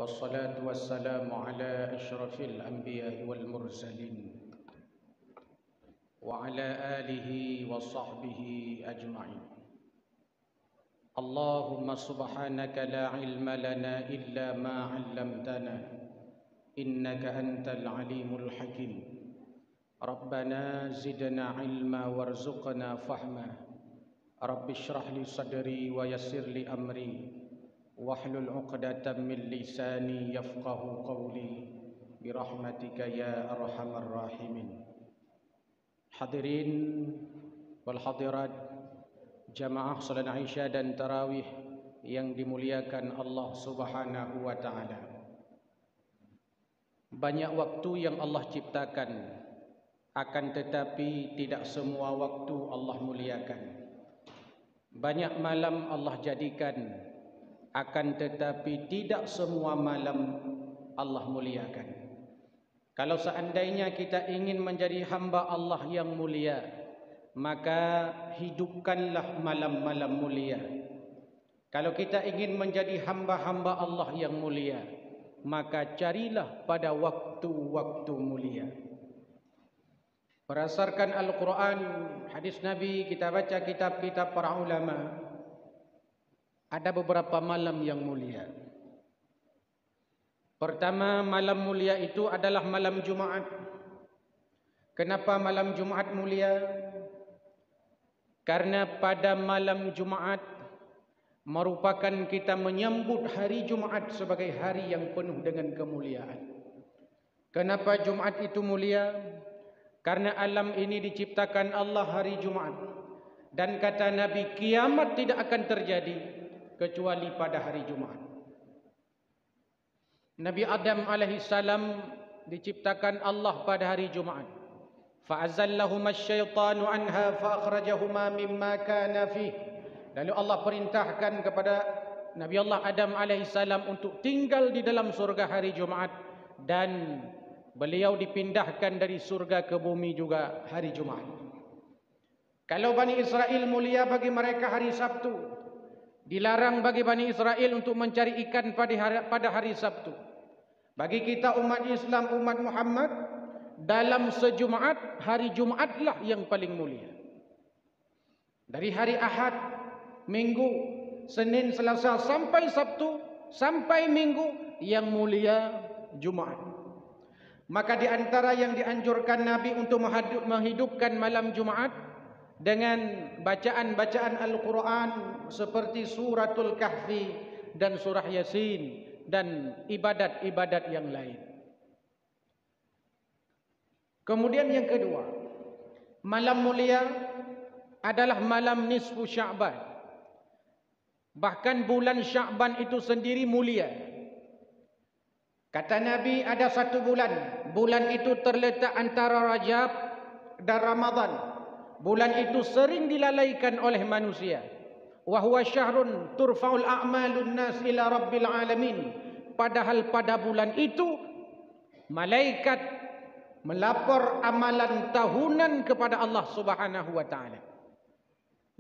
والصلاة والسلام على أشرف الأنبياء والمرسلين وعلى آله وصحبه أجمعين. اللهم سبحانك لا علم لنا إلا ما علمتنا إنك أنت العليم الحكيم. ربنا زدنا علما وارزقنا فهما. رب اشرح لي صدري ويسر لي أمري واحلل عقدة من لساني يفقه قولي برحمتك يا أرحم الراحمين. Hadirin wal hadirat jamaah salat Aisyah dan tarawih yang dimuliakan Allah Subhanahu wa taala. Banyak waktu yang Allah ciptakan, akan tetapi tidak semua waktu Allah muliakan. Banyak malam Allah jadikan, akan tetapi tidak semua malam Allah muliakan. Kalau seandainya kita ingin menjadi hamba Allah yang mulia, maka hidupkanlah malam-malam mulia. Kalau kita ingin menjadi hamba-hamba Allah yang mulia, maka carilah pada waktu-waktu mulia. Berdasarkan Al-Quran, hadis Nabi, kita baca kitab-kitab para ulama, ada beberapa malam yang mulia. Pertama, malam mulia itu adalah malam Jumaat. Kenapa malam Jumaat mulia? Karena pada malam Jumaat merupakan kita menyambut hari Jumaat sebagai hari yang penuh dengan kemuliaan. Kenapa Jumaat itu mulia? Karena alam ini diciptakan Allah hari Jumaat. Dan kata Nabi, kiamat tidak akan terjadi kecuali pada hari Jumaat. Nabi Adam alaihissalam diciptakan Allah pada hari Jumaat. Fa'azallahuma asyaitanu anha fa'akhrajahuma mimma kana fih. Lalu Allah perintahkan kepada Nabi Allah Adam alaihissalam untuk tinggal di dalam surga hari Jumaat, dan beliau dipindahkan dari surga ke bumi juga hari Jumaat. Kalau Bani Israel mulia bagi mereka hari Sabtu, dilarang bagi Bani Israel untuk mencari ikan pada hari Sabtu. Bagi kita umat Islam, umat Muhammad, dalam sejumaat, hari Jumaatlah yang paling mulia. Dari hari Ahad, Minggu, Senin, Selasa sampai Sabtu, sampai Minggu, yang mulia Jumaat. Maka di antara yang dianjurkan Nabi untuk menghidupkan malam Jumaat dengan bacaan-bacaan Al-Quran seperti suratul Kahfi dan surah Yasin dan ibadat-ibadat yang lain. Kemudian yang kedua, malam mulia adalah malam nisfu Sya'ban. Bahkan bulan Sya'ban itu sendiri mulia. Kata Nabi, ada satu bulan. Bulan itu terletak antara Rajab dan Ramadan. Bulan itu sering dilalaikan oleh manusia. Wa huwa syahrun turfa'ul a'malun nas ila rabbil alamin. Padahal pada bulan itu malaikat melapor amalan tahunan kepada Allah Subhanahu wa taala.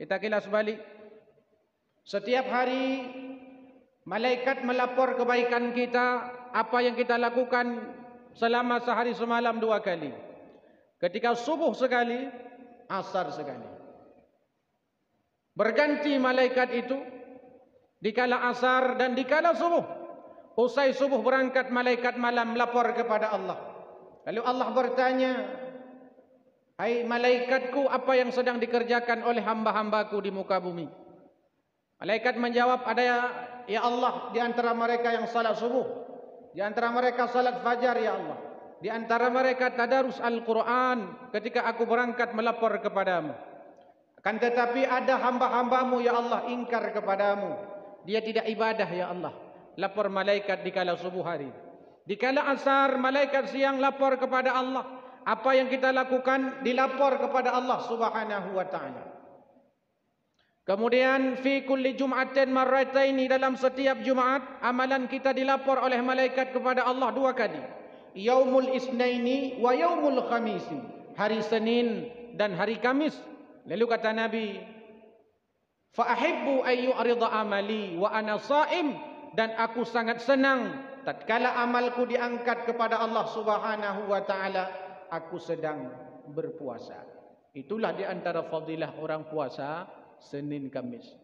Kita kilas balik. Setiap hari malaikat melapor kebaikan kita, apa yang kita lakukan selama sehari semalam 2 kali. Ketika subuh sekali, asar sekali. Berganti malaikat itu dikala asar dan dikala subuh. Usai subuh berangkat malaikat malam melapor kepada Allah. Lalu Allah bertanya, hai malaikatku, apa yang sedang dikerjakan oleh hamba-hambaku di muka bumi? Malaikat menjawab, ada ya Allah, di antara mereka yang salat subuh, di antara mereka salat fajar ya Allah, di antara mereka tadarus Al-Quran ketika aku berangkat melapor kepadamu. Akan tetapi ada hamba-hambamu ya Allah ingkar kepadamu, dia tidak ibadah ya Allah. Lapor malaikat dikala subuh hari. Dikala asar malaikat siang lapor kepada Allah. Apa yang kita lakukan dilapor kepada Allah Subhanahu wa taala. Kemudian fi kulli jum'atin marrataini, dalam setiap Jumaat amalan kita dilapor oleh malaikat kepada Allah 2 kali. Yaumul isnaini wa yaumul khamisi, hari Senin dan hari Kamis. Lalu kata Nabi, fa ahibbu ay yu'rida amali wa ana shaim, dan aku sangat senang tatkala amalku diangkat kepada Allah Subhanahu wa taala, aku sedang berpuasa. Itulah di antara fadilah orang puasa Senin Kamis.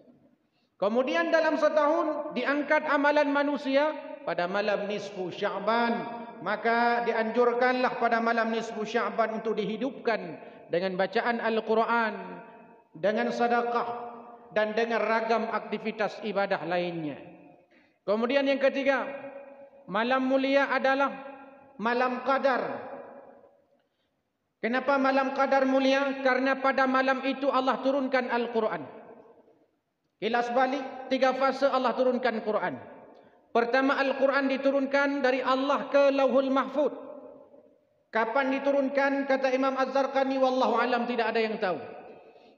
Kemudian dalam setahun diangkat amalan manusia pada malam nisfu Sya'ban, maka dianjurkanlah pada malam nisfu Sya'ban untuk dihidupkan dengan bacaan Al-Quran, dengan sedekah dan dengan ragam aktivitas ibadah lainnya. Kemudian yang ketiga, malam mulia adalah malam Qadar. Kenapa malam Qadar mulia? Karena pada malam itu Allah turunkan Al-Quran. Kilas balik, 3 fase Allah turunkan Quran. Pertama, Al-Quran diturunkan dari Allah ke Lauhul Mahfud. Kapan diturunkan? Kata Imam Az-Zarqani, wallahu alam, tidak ada yang tahu.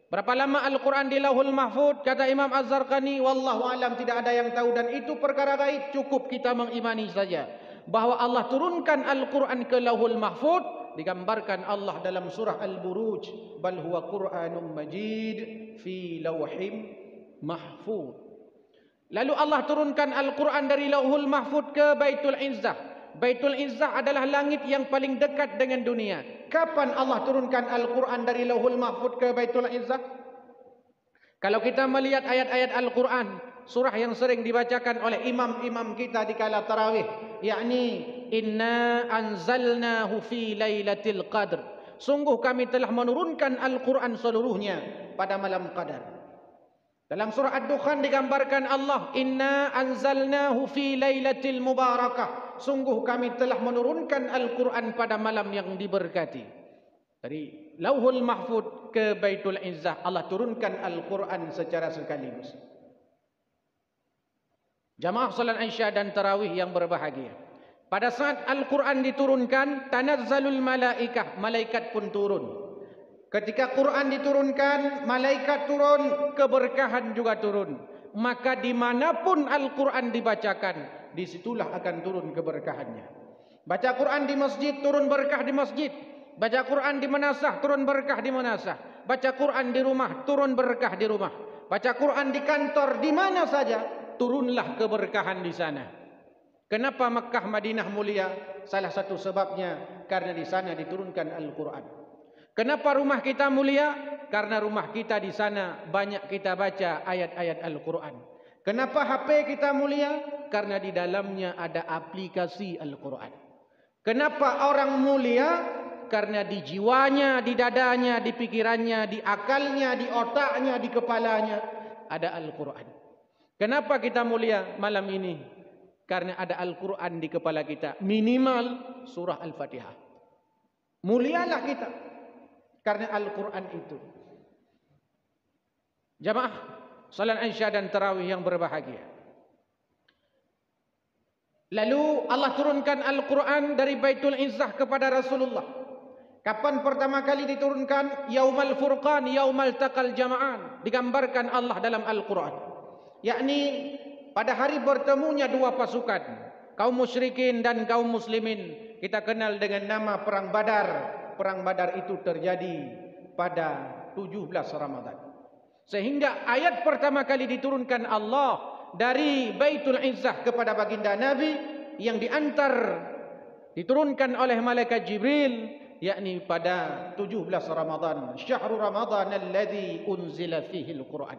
Berapa lama Al-Quran di Lauhul Mahfud? Kata Imam Az-Zarqani, wallahu alam, tidak ada yang tahu. Dan itu perkara gaib, cukup kita mengimani saja bahawa Allah turunkan Al-Quran ke Lauhul Mahfud. Digambarkan Allah dalam surah Al-Buruj, bal huwa Qur'anun Majid fi lauhim mahfud. Lalu Allah turunkan Al-Quran dari Lauhul Mahfud ke Baitul Izzah. Baitul Izzah adalah langit yang paling dekat dengan dunia. Kapan Allah turunkan Al-Quran dari Lauhul Mahfud ke Baitul Izzah? Kalau kita melihat ayat-ayat Al-Quran, surah yang sering dibacakan oleh imam-imam kita di kala tarawih, yakni inna anzalnahu fi lailatul qadr. Sungguh kami telah menurunkan Al-Quran seluruhnya pada malam Qadar. Dalam surah Ad-Dukhan digambarkan Allah, inna anzalnahu fi lailatul mubarakah. Sungguh kami telah menurunkan Al-Quran pada malam yang diberkati. Dari Lauhul Mahfud ke Baitul Izzah, Allah turunkan Al-Quran secara sekaligus. Jamaah salat Isya dan tarawih yang berbahagia, pada saat Al-Quran diturunkan, tanazzalul malaikah, malaikat pun turun. Ketika Quran diturunkan, malaikat turun, keberkahan juga turun. Maka dimanapun Al-Quran dibacakan, disitulah akan turun keberkahannya. Baca Quran di masjid, turun berkah di masjid. Baca Quran di manasah, turun berkah di manasah. Baca Quran di rumah, turun berkah di rumah. Baca Quran di kantor, di mana saja, turunlah keberkahan di sana. Kenapa Makkah Madinah mulia? Salah satu sebabnya karena di sana diturunkan Al-Quran. Kenapa rumah kita mulia? Karena rumah kita di sana banyak kita baca ayat-ayat Al-Quran. Kenapa HP kita mulia? Karena di dalamnya ada aplikasi Al-Quran. Kenapa orang mulia? Karena di jiwanya, di dadanya, di pikirannya, di akalnya, di otaknya, di kepalanya ada Al-Quran. Kenapa kita mulia malam ini? Karena ada Al-Quran di kepala kita. Minimal surah Al-Fatihah. Mulialah kita karena Al-Quran itu. Jamaah salat Isya dan tarawih yang berbahagia. Lalu Allah turunkan Al-Quran dari Baitul Izzah kepada Rasulullah. Kapan pertama kali diturunkan? Yaumal Furqan, yaumal taqal jama'an. Digambarkan Allah dalam Al-Quran, yakni pada hari bertemunya dua pasukan, kaum musyrikin dan kaum muslimin. Kita kenal dengan nama Perang Badar. Perang Badar itu terjadi pada 17 Ramadan. Sehingga ayat pertama kali diturunkan Allah dari Baitul Izzah kepada baginda Nabi, yang diturunkan oleh malaikat Jibril, yakni pada 17 Ramadan. Syahrul Ramadan alladzi unzila fihi al-Quran.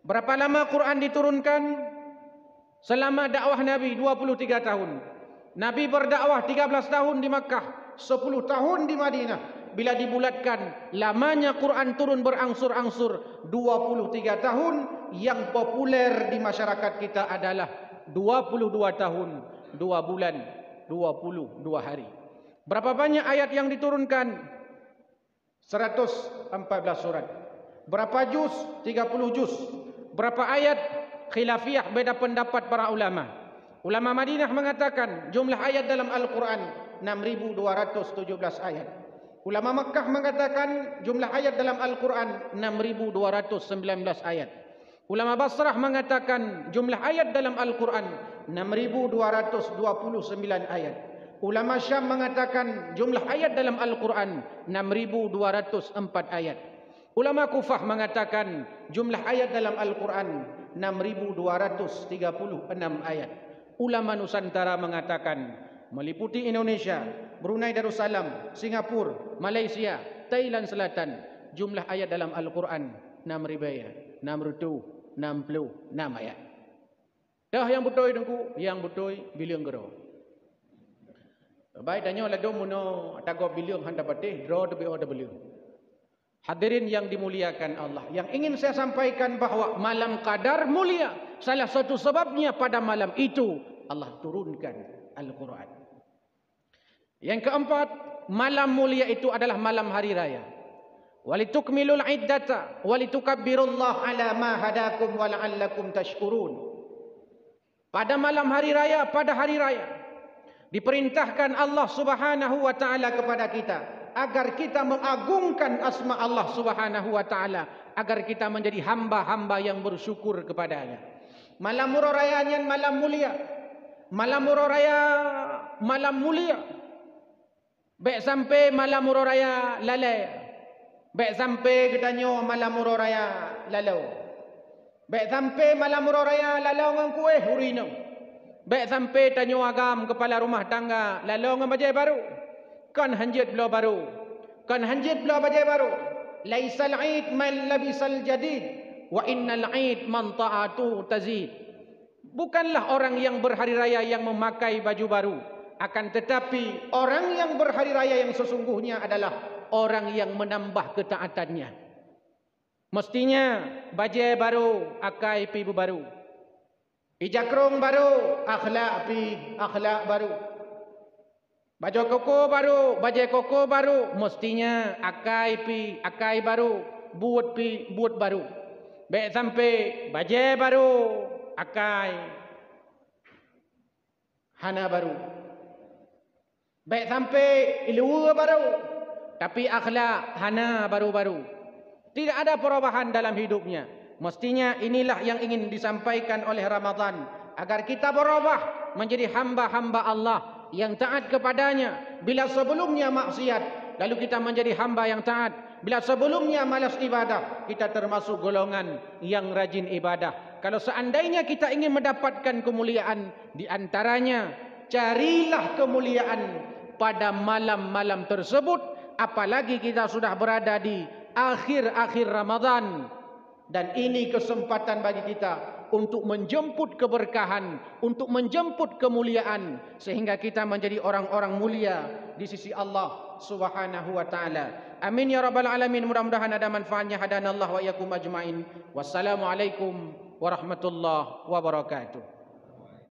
Berapa lama Quran diturunkan? Selama dakwah Nabi 23 tahun. Nabi berdakwah 13 tahun di Makkah, 10 tahun di Madinah. Bila dibulatkan lamanya Quran turun berangsur-angsur 23 tahun, yang populer di masyarakat kita adalah 22 tahun 2 bulan 22 hari. Berapa banyak ayat yang diturunkan? 114 surat. Berapa juz? 30 juz. Berapa ayat? Khilafiyah, beda pendapat para ulama. Ulama Madinah mengatakan jumlah ayat dalam Al-Quran 6.217 ayat. Ulama Makkah mengatakan jumlah ayat dalam Al-Quran 6.219 ayat. Ulama Basrah mengatakan jumlah ayat dalam Al-Quran 6.229 ayat. Ulama Syam mengatakan jumlah ayat dalam Al-Quran 6.204 ayat. Ulama Kufah mengatakan jumlah ayat dalam Al-Quran 6.236 ayat. Ulama Nusantara mengatakan meliputi Indonesia, Brunei Darussalam, Singapura, Malaysia, Thailand Selatan, jumlah ayat dalam Al-Quran 6,000 ayat, 666 ayat. Dah yang betul dengku, yang betul bilion gero. Baik tanya lah dong muno tago bilion handa patih draw the BOW. Hadirin yang dimuliakan Allah, yang ingin saya sampaikan bahawa malam Qadar mulia. Salah satu sebabnya pada malam itu Allah turunkan Al-Quran. Yang keempat, malam mulia itu adalah malam hari raya. Walitukmilul iddata walitukabbirullaha ala ma hadakum wa la'allakum tashkurun. Pada malam hari raya, pada hari raya, diperintahkan Allah Subhanahu wa taala kepada kita agar kita mengagungkan asma Allah Subhanahu wa taala, agar kita menjadi hamba-hamba yang bersyukur kepadanya. Malam murah rayanya malam mulia. Malam murah raya malam mulia. Baik sampai malam murah raya lalai. Baik sampai katanya malam murah raya lalau. Baik sampai malam murah raya lalau ngan kuih urino. Baik sampai tanya agam kepala rumah tangga lalau ngan bajai baru. Kan hanjit belau baru. Kan hanjit belau bajai baru. Laisal aid man labisal jadid wa innal aid man ta'atu tazid. Bukanlah orang yang berhari raya yang memakai baju baru, akan tetapi orang yang berhari raya yang sesungguhnya adalah orang yang menambah ketaatannya. Mestinya bajai baru, akai pi baru. Ijakrong baru, akhlak baru. Baju koko baru, bajai koko baru, mestinya akai baru, buat baru. Baik sampai bajai baru, akai hana baru. Baik sampai ilmu baru, tapi akhlak hana baru-baru. Tidak ada perubahan dalam hidupnya. Mestinya inilah yang ingin disampaikan oleh Ramadan, agar kita berubah menjadi hamba-hamba Allah yang taat kepadanya. Bila sebelumnya maksiat, lalu kita menjadi hamba yang taat. Bila sebelumnya malas ibadah, kita termasuk golongan yang rajin ibadah. Kalau seandainya kita ingin mendapatkan kemuliaan, di antaranya carilah kemuliaan pada malam-malam tersebut. Apalagi kita sudah berada di akhir-akhir Ramadan, dan ini kesempatan bagi kita untuk menjemput keberkahan, untuk menjemput kemuliaan, sehingga kita menjadi orang-orang mulia di sisi Allah Subhanahu wa taala. Amin ya rabbal alamin. Mudah-mudahan ada manfaatnya. Hadanallahu wa iyyakum ajmain. Wassalamualaikum warahmatullahi wabarakatuh.